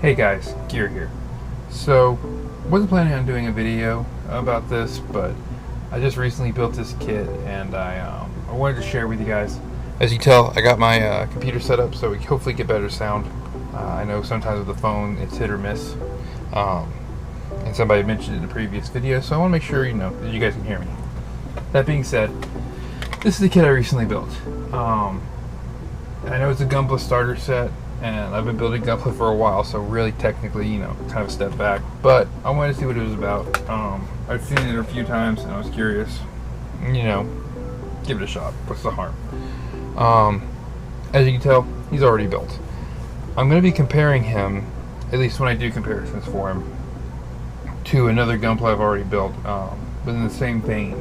Hey guys, Gear here. So, wasn't planning on doing a video about this, but I just recently built this kit and I wanted to share with you guys. As you tell, I got my computer set up so we hopefully get better sound. I know sometimes with the phone it's hit or miss, and somebody mentioned it in a previous video, so I want to make sure that you guys can hear me. That being said, this is the kit I recently built. I know it's a Gunpla Starter Set, and I've been building Gunpla for a while, so really technically, kind of a step back. But I wanted to see what it was about. I've seen it a few times, and I was curious. Give it a shot. What's the harm? As you can tell, he's already built. I'm going to be comparing him, at least when I do comparisons for him, to another Gunpla I've already built, but in the same vein,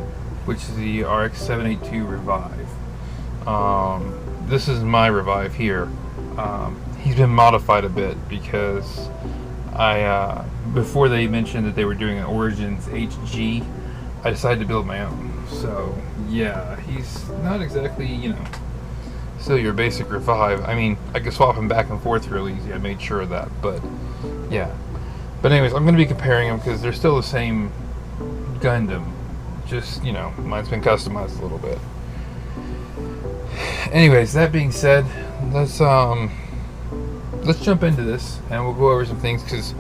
which is the RX-782 Revive. This is my Revive here. He's been modified a bit because before they mentioned that they were doing an Origins HG, I decided to build my own. So yeah, he's not exactly, still your basic Revive. I mean, I could swap him back and forth real easy. I made sure of that, but yeah. But anyways, I'm going to be comparing them because they're still the same Gundam. Just, mine's been customized a little bit. Anyways, that being said, let's jump into this and we'll go over some things, because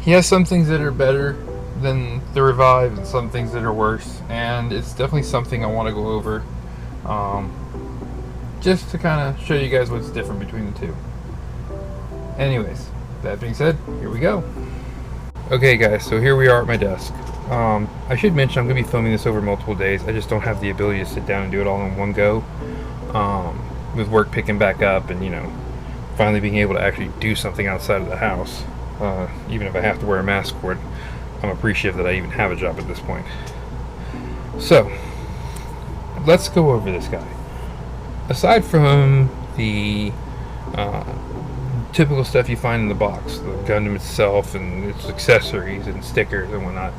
he has some things that are better than the Revive and some things that are worse, and it's definitely something I want to go over, just to kind of show you guys what's different between the two. Anyways, that being said, here we go. Okay guys, so here we are at my desk. I should mention I'm going to be filming this over multiple days. I just don't have the ability to sit down and do it all in one go. With work picking back up and, finally being able to actually do something outside of the house. Even if I have to wear a mask for it, I'm appreciative that I even have a job at this point. So, let's go over this guy. Aside from the typical stuff you find in the box, the Gundam itself and its accessories and stickers and whatnot,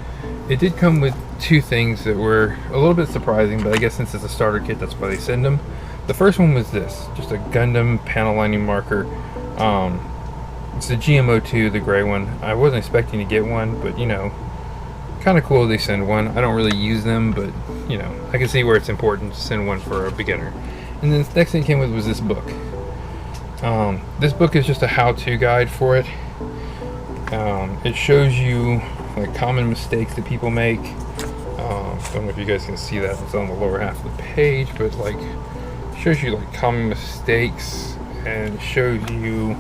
it did come with two things that were a little bit surprising, but I guess since it's a starter kit, that's why they send them. The first one was this, just a Gundam panel lining marker. It's the GMO2, the gray one. I wasn't expecting to get one, but kind of cool they send one. I don't really use them, but I can see where it's important to send one for a beginner. And then the next thing it came with was this book. This book is just a how-to guide for it. It shows you like common mistakes that people make. I don't know if you guys can see that. It's on the lower half of the page, but like shows you like common mistakes and shows you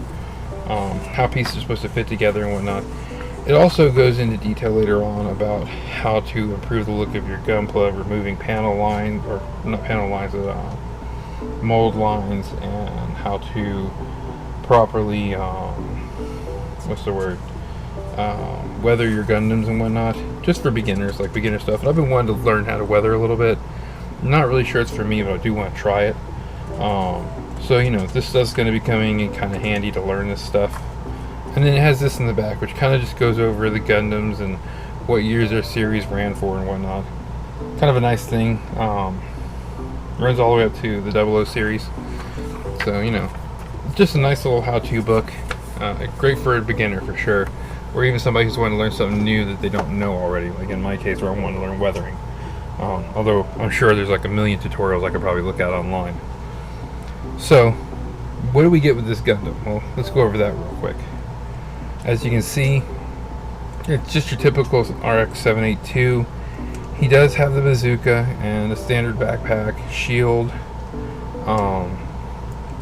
how pieces are supposed to fit together and whatnot. It also goes into detail later on about how to improve the look of your Gunpla, removing panel lines, or not panel lines, mold lines, and how to properly weather your Gundams and whatnot, just for beginners, like beginner stuff. And I've been wanting to learn how to weather a little bit. I'm not really sure it's for me, but I do want to try it. So this stuff's going to be coming in kind of handy to learn this stuff. And then it has this in the back, which kind of just goes over the Gundams and what years their series ran for and whatnot. Kind of a nice thing. Runs all the way up to the 00 series. So, just a nice little how-to book. Great for a beginner for sure. Or even somebody who's wanting to learn something new that they don't know already. Like in my case, where I want to learn weathering. Although I'm sure there's like a million tutorials I could probably look at online. So, what do we get with this Gundam? Well, let's go over that real quick. As you can see, it's just your typical RX-782. He does have the bazooka and the standard backpack, shield.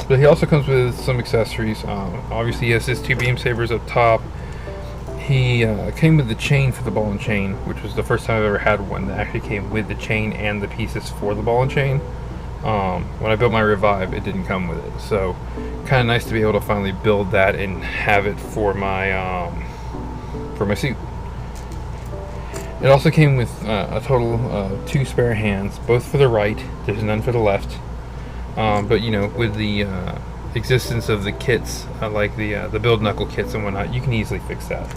But he also comes with some accessories. Obviously, he has his two beam sabers up top. He came with the chain for the ball and chain, which was the first time I've ever had one that actually came with the chain and the pieces for the ball and chain. When I built my Revive, it didn't come with it, so kind of nice to be able to finally build that and have it for my suit. It also came with a total of 2 spare hands, both for the right. There's none for the left. But with the existence of the kits, like the build knuckle kits and whatnot, you can easily fix that.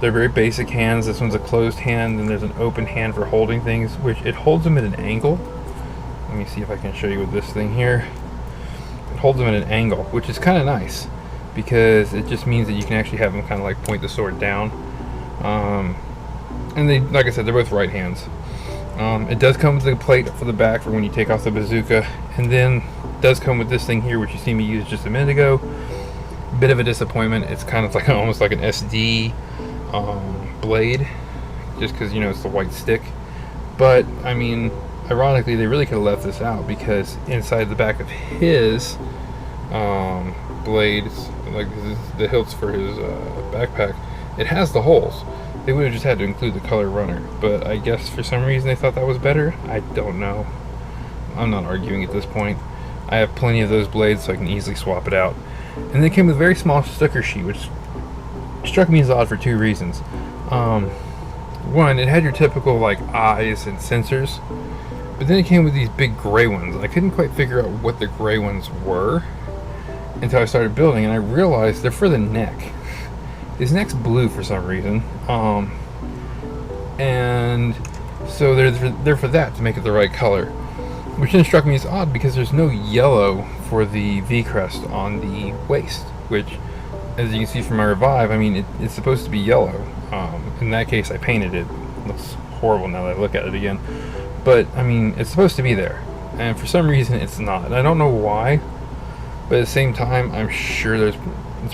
They're very basic hands. This one's a closed hand, and there's an open hand for holding things, which it holds them at an angle. Let me see if I can show you with this thing here. It holds them at an angle, which is kind of nice. because it just means that you can actually have him kind of like point the sword down. And they, like I said, they're both right hands. It does come with a plate for the back for when you take off the bazooka, and then it does come with this thing here, which you see me use just a minute ago. Bit of a disappointment. It's kind of like almost like an SD blade, just because, you know, it's the white stick. But I mean, ironically, they really could have left this out, because inside the back of his blades, like the hilts for his backpack, it has the holes. They would have just had to include the color runner, but I guess for some reason they thought that was better. I don't know. I'm not arguing at this point. I have plenty of those blades, so I can easily swap it out. And they came with a very small sticker sheet, which struck me as odd for two reasons. One, it had your typical like eyes and sensors, but then it came with these big gray ones. I couldn't quite figure out what the gray ones were until I started building, and I realized they're for the neck. His neck's blue for some reason, and so they're for that, to make it the right color, which then struck me as odd because there's no yellow for the V crest on the waist, which, as you can see from my revive, I mean it's supposed to be yellow. In that case, I painted it. It looks horrible now that I look at it again, but I mean it's supposed to be there, and for some reason it's not, and I don't know why. But at the same time, I'm sure it's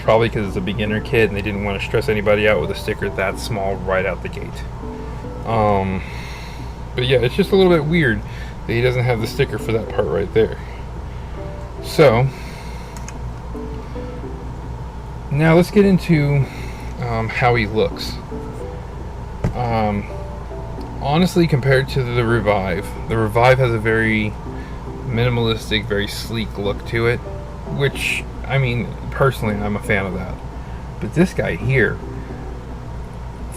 probably because it's a beginner kit and they didn't want to stress anybody out with a sticker that small right out the gate. But yeah, it's just a little bit weird that he doesn't have the sticker for that part right there. So now let's get into how he looks. Honestly, compared to the Revive has a very minimalistic, very sleek look to it, which, I mean, personally, I'm a fan of that. But this guy here,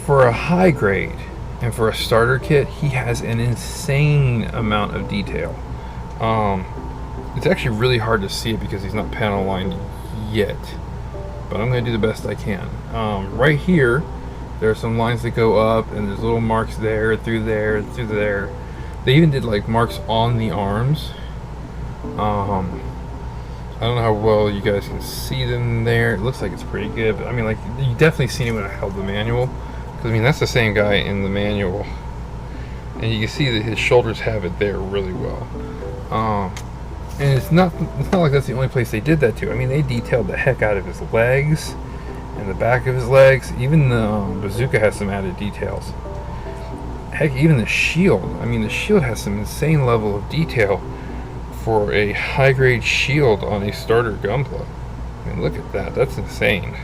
for a high grade and for a starter kit, he has an insane amount of detail. It's actually really hard to see it because he's not panel lined yet, but I'm going to do the best I can. Right here, there are some lines that go up, and there's little marks there, through there, through there. They even did like marks on the arms. I don't know how well you guys can see them there. It looks like it's pretty good, but I mean, like, you definitely seen it when I held the manual, because I mean that's the same guy in the manual, and you can see that his shoulders have it there really well. And it's not like that's the only place they did that to. I mean, they detailed the heck out of his legs and the back of his legs. Even the bazooka has some added details. Heck, even the shield. I mean, the shield has some insane level of detail for a high-grade shield on a starter Gunpla. I mean, look at that. That's insane.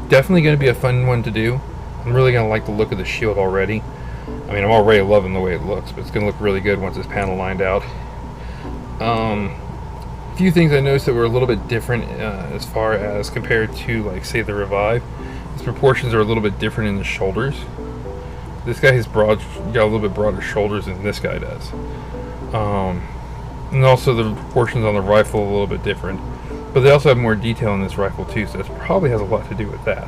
Definitely going to be a fun one to do. I'm really going to like the look of the shield already. I mean, I'm already loving the way it looks, but it's going to look really good once it's panel lined out. A few things I noticed that were a little bit different as far as compared to, like, say, the Revive. His proportions are a little bit different in the shoulders. This guy has got a little bit broader shoulders than this guy does. And also the proportions on the rifle a little bit different. But they also have more detail in this rifle too, so that probably has a lot to do with that.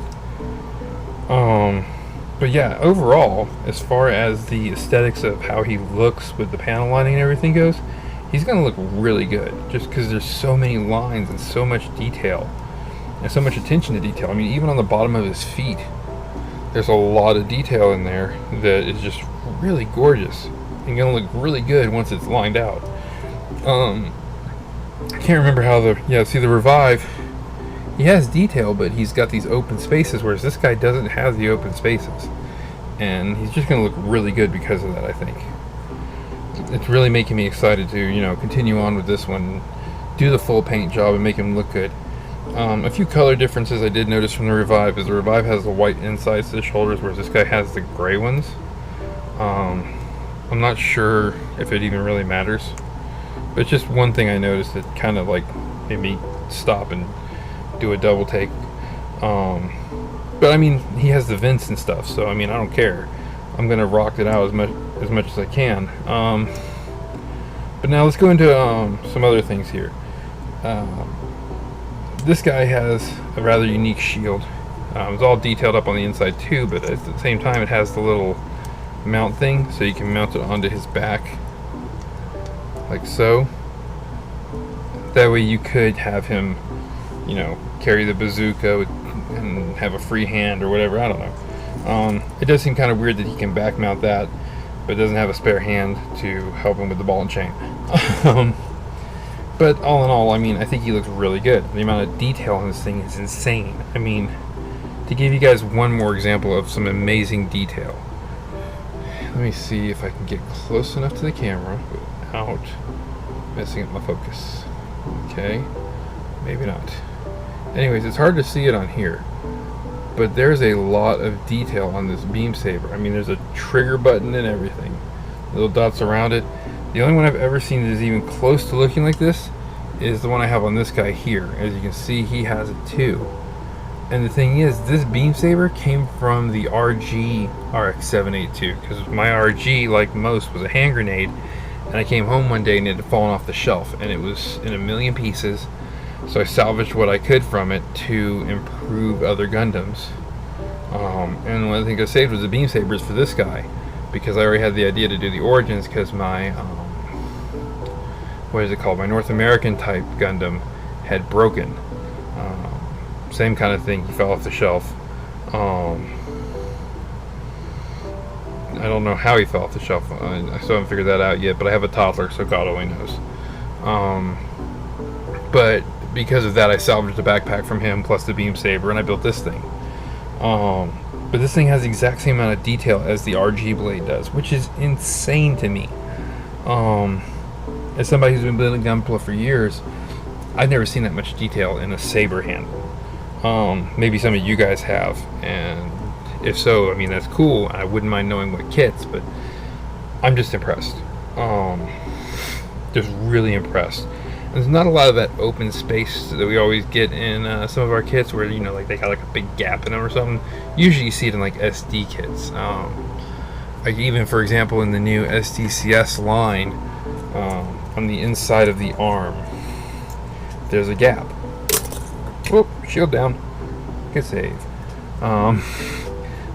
But yeah, overall, as far as the aesthetics of how he looks with the panel lining and everything goes, he's going to look really good, just because there's so many lines and so much detail and so much attention to detail. I mean, even on the bottom of his feet, there's a lot of detail in there that is just really gorgeous and going to look really good once it's lined out. I can't remember how the Revive, he has detail, but he's got these open spaces, whereas this guy doesn't have the open spaces. And he's just going to look really good because of that, I think. It's really making me excited to, you know, continue on with this one, do the full paint job and make him look good. A few color differences I did notice from the Revive is the Revive has the white insides to the shoulders, whereas this guy has the gray ones. I'm not sure if it even really matters, but it's just one thing I noticed that kind of like made me stop and do a double take. But I mean, he has the vents and stuff, so I mean, I don't care. I'm gonna rock it out as much as I can. But now let's go into some other things here. This guy has a rather unique shield. It's all detailed up on the inside too, but at the same time it has the little mount thing, so you can mount it onto his back like so. That way you could have him, you know, carry the bazooka and have a free hand or whatever. I don't know. It does seem kind of weird that he can back mount that, but doesn't have a spare hand to help him with the ball and chain. But all in all, I mean, I think he looks really good. The amount of detail on this thing is insane. I mean, to give you guys one more example of some amazing detail, let me see if I can get close enough to the camera without messing up my focus. Okay, maybe not. Anyways, it's hard to see it on here, but there's a lot of detail on this beam saber. I mean, there's a trigger button and everything, little dots around it. The only one I've ever seen that is even close to looking like this is the one I have on this guy here. As you can see, he has it too. And the thing is, this beam saber came from the RG RX-782, because my RG, like most, was a hand grenade, and I came home one day and it had fallen off the shelf, and it was in a million pieces. So I salvaged what I could from it to improve other Gundams. And one of the things I saved was the beam sabers for this guy, because I already had the idea to do the origins, because my what is it called? My North American type Gundam had broken. Same kind of thing. He fell off the shelf. I don't know how he fell off the shelf. I still haven't figured that out yet, but I have a toddler, so God only knows. But because of that, I salvaged the backpack from him, plus the beam saber, and I built this thing. But this thing has the exact same amount of detail as the RG blade does, which is insane to me. As somebody who's been building Gunpla for years, I've never seen that much detail in a saber handle. Maybe some of you guys have, and if so, I mean, that's cool. I wouldn't mind knowing what kits, but I'm just impressed. Just really impressed. There's not a lot of that open space that we always get in some of our kits, where, you know, like they got like a big gap in them or something. Usually you see it in like SD kits. Like even, for example, in the new SDCS line, on the inside of the arm, there's a gap. Whoop, shield down. Good save.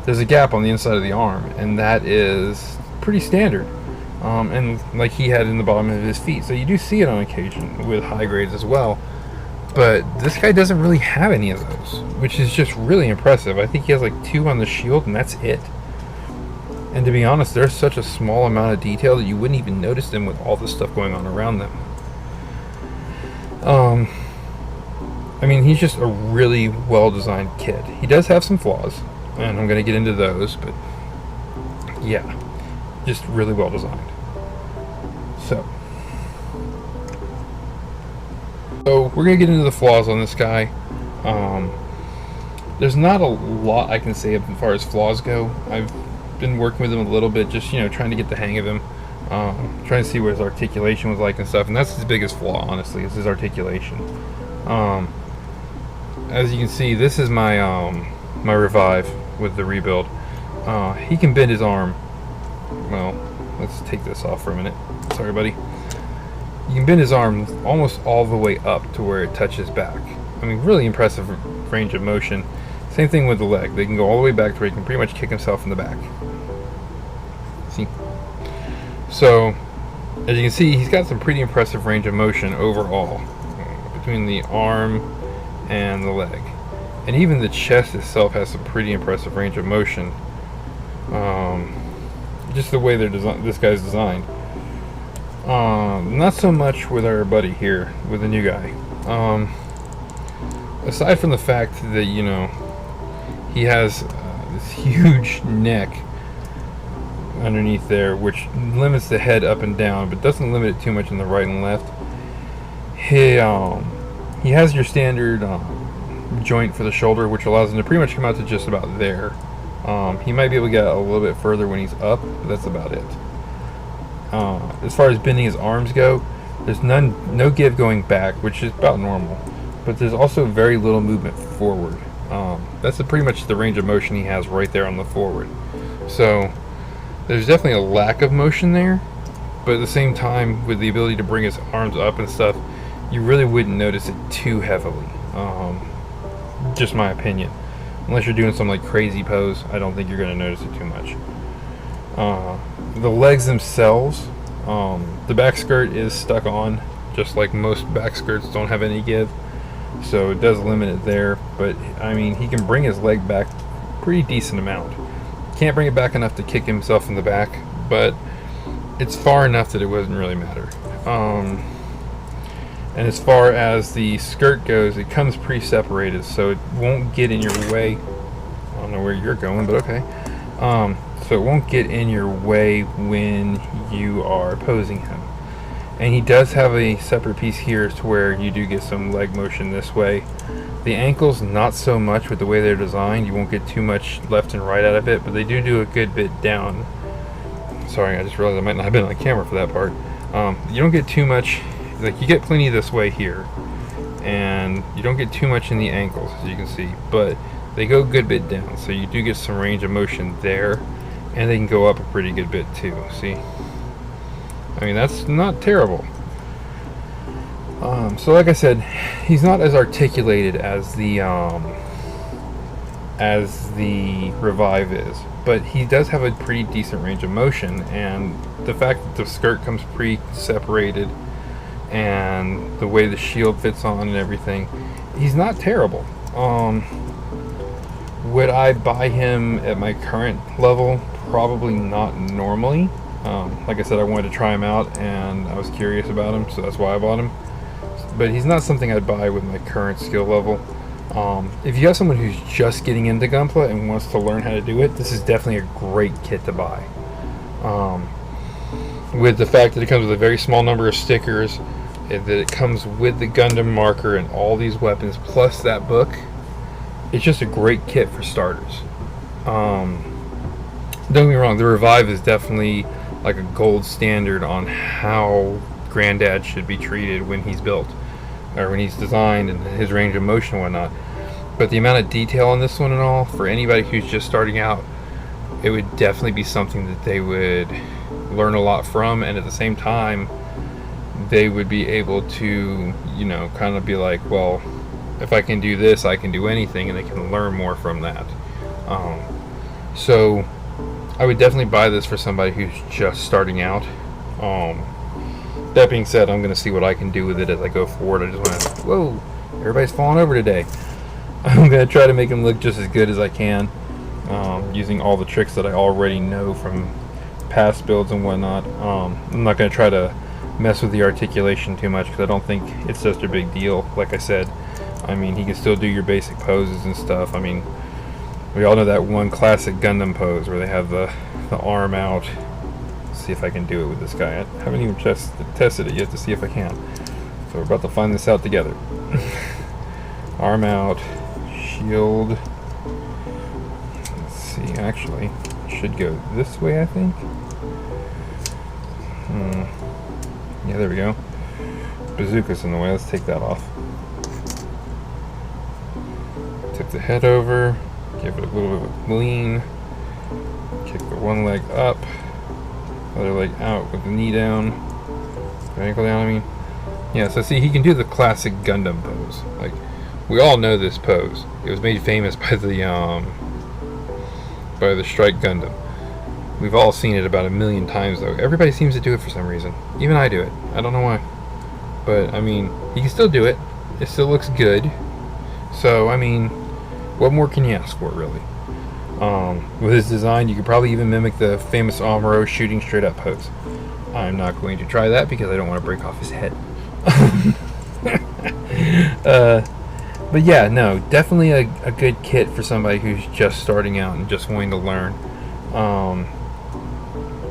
There's a gap on the inside of the arm, and that is pretty standard. And like he had in the bottom of his feet. So you do see it on occasion with high grades as well. But this guy doesn't really have any of those, which is just really impressive. I think he has like 2 on the shield, and that's it. And to be honest, there's such a small amount of detail that you wouldn't even notice them with all the stuff going on around them. I mean, he's just a really well-designed kit. He does have some flaws, and I'm going to get into those, but yeah, just really well-designed. So we're going to get into the flaws on this guy. There's not a lot I can say as far as flaws go. I've been working with him a little bit, just, you know, trying to get the hang of him, trying to see what his articulation was like and stuff, and that's his biggest flaw, honestly, is his articulation. As you can see, this is my my revive with the rebuild. He can bend his arm. Well, let's take this off for a minute. Sorry, buddy. You can bend his arm almost all the way up to where it touches back. I mean, really impressive range of motion. Same thing with the leg. They can go all the way back to where he can pretty much kick himself in the back. See? So, as you can see, he's got some pretty impressive range of motion overall, between the arm and the leg. And even the chest itself has some pretty impressive range of motion. Just the way they're this guy's designed. Not so much with our buddy here, with the new guy. Aside from the fact that, you know, he has this huge neck underneath there, which limits the head up and down, but doesn't limit it too much in the right and left. He has your standard joint for the shoulder, which allows him to pretty much come out to just about there. He might be able to get a little bit further when he's up, but that's about it. As far as bending his arms go, there's no give going back, which is about normal, but there's also very little movement forward. That's pretty much the range of motion he has right there on the forward. So there's definitely a lack of motion there, but at the same time, with the ability to bring his arms up and stuff, you really wouldn't notice it too heavily. Just my opinion. Unless you're doing some like crazy pose, I don't think you're going to notice it too much. The legs themselves, the back skirt is stuck on just like most back skirts don't have any give, so it does limit it there. But I mean, he can bring his leg back pretty decent amount. Can't bring it back enough to kick himself in the back, but it's far enough that it wouldn't really matter. And as far as the skirt goes, it comes pre-separated, so it won't get in your way. I don't know where you're going, but okay. So it won't get in your way when you are posing him. And he does have a separate piece here to where you do get some leg motion this way. The ankles, not so much with the way they're designed. You won't get too much left and right out of it, but they do a good bit down. Sorry, I just realized I might not have been on camera for that part. You don't get too much, like you get plenty this way here, and you don't get too much in the ankles, as you can see, but they go a good bit down, so you do get some range of motion there, and they can go up a pretty good bit too. See, I mean, that's not terrible. So like I said, he's not as articulated as the Revive is, but he does have a pretty decent range of motion, and the fact that the skirt comes pre-separated and the way the shield fits on and everything, he's not terrible. Would I buy him at my current level? Probably not normally. Like I said, I wanted to try him out and I was curious about him, so that's why I bought him. But he's not something I'd buy with my current skill level. If you have someone who's just getting into Gunpla and wants to learn how to do it, this is definitely a great kit to buy. With the fact that it comes with a very small number of stickers, and that it comes with the Gundam marker and all these weapons, plus that book, it's just a great kit for starters. Don't get me wrong, the Revive is definitely like a gold standard on how Granddad should be treated when he's built, or when he's designed, and his range of motion and whatnot. But the amount of detail on this one and all, for anybody who's just starting out, it would definitely be something that they would learn a lot from, and at the same time they would be able to, you know, kind of be like, well, if I can do this, I can do anything, and they can learn more from that. So I would definitely buy this for somebody who's just starting out. That being said, I'm going to see what I can do with it as I go forward. I just want to, whoa, everybody's falling over today. I'm going to try to make them look just as good as I can, using all the tricks that I already know from past builds and whatnot. I'm not going to try to mess with the articulation too much, because I don't think it's such a big deal. Like I said, I mean, he can still do your basic poses and stuff. I mean, we all know that one classic Gundam pose where they have the arm out. Let's see if I can do it with this guy. I haven't even tested it yet to see if I can. So we're about to find this out together. Arm out, shield. Let's see, actually, it should go this way, I think. Yeah, there we go. Bazooka's in the way. Let's take that off. Tip the head over. Give it a little bit of a lean. Kick the one leg up. Other leg out with the knee down. The ankle down, I mean. Yeah, so see, he can do the classic Gundam pose. Like, we all know this pose. It was made famous by the Strike Gundam. We've all seen it about 1,000,000 times, though. Everybody seems to do it for some reason. Even I do it. I don't know why. But, I mean, he can still do it. It still looks good. So, I mean, what more can you ask for, really? With his design, you could probably even mimic the famous Amuro shooting straight up pose. I'm not going to try that because I don't want to break off his head. But yeah, no, definitely a good kit for somebody who's just starting out and just wanting to learn.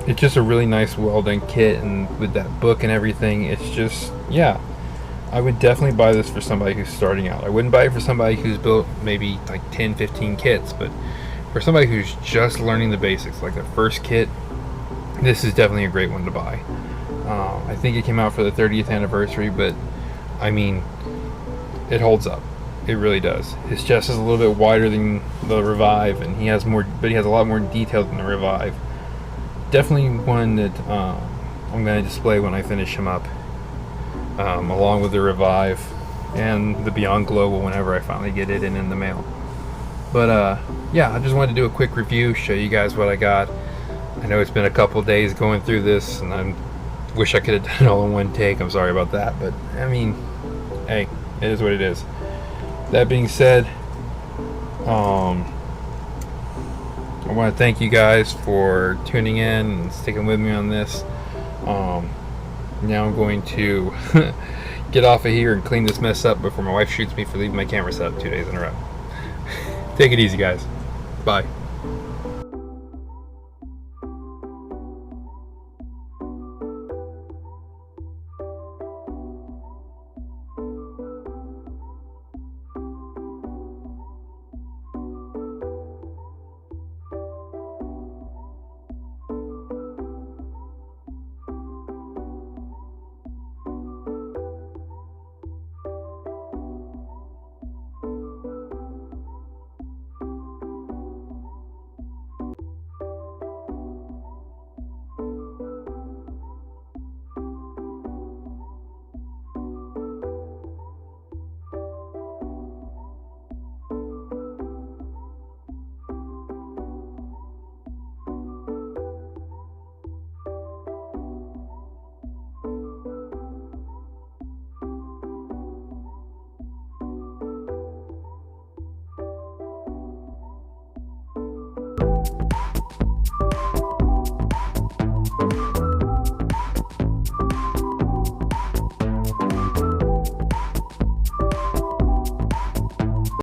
It's just a really nice, well done kit, and with that book and everything, it's just, yeah, I would definitely buy this for somebody who's starting out. I wouldn't buy it for somebody who's built maybe like 10, 15 kits, but for somebody who's just learning the basics, like the first kit, this is definitely a great one to buy. I think it came out for the 30th anniversary, but I mean, it holds up. It really does. His chest is a little bit wider than the Revive, and he has more, but he has a lot more detail than the Revive. Definitely one that I'm going to display when I finish him up, along with the Revive and the Beyond Global whenever I finally get it in the mail. But yeah, I just wanted to do a quick review, show you guys what I got. I know it's been a couple days going through this, and I'm Wish I could have done it all in one take. I'm sorry about that, but I mean, hey, it is what it is. That being said, I want to thank you guys for tuning in and sticking with me on this. Now I'm going to get off of here and clean this mess up before my wife shoots me for leaving my camera set up 2 days in a row. Take it easy, guys. Bye.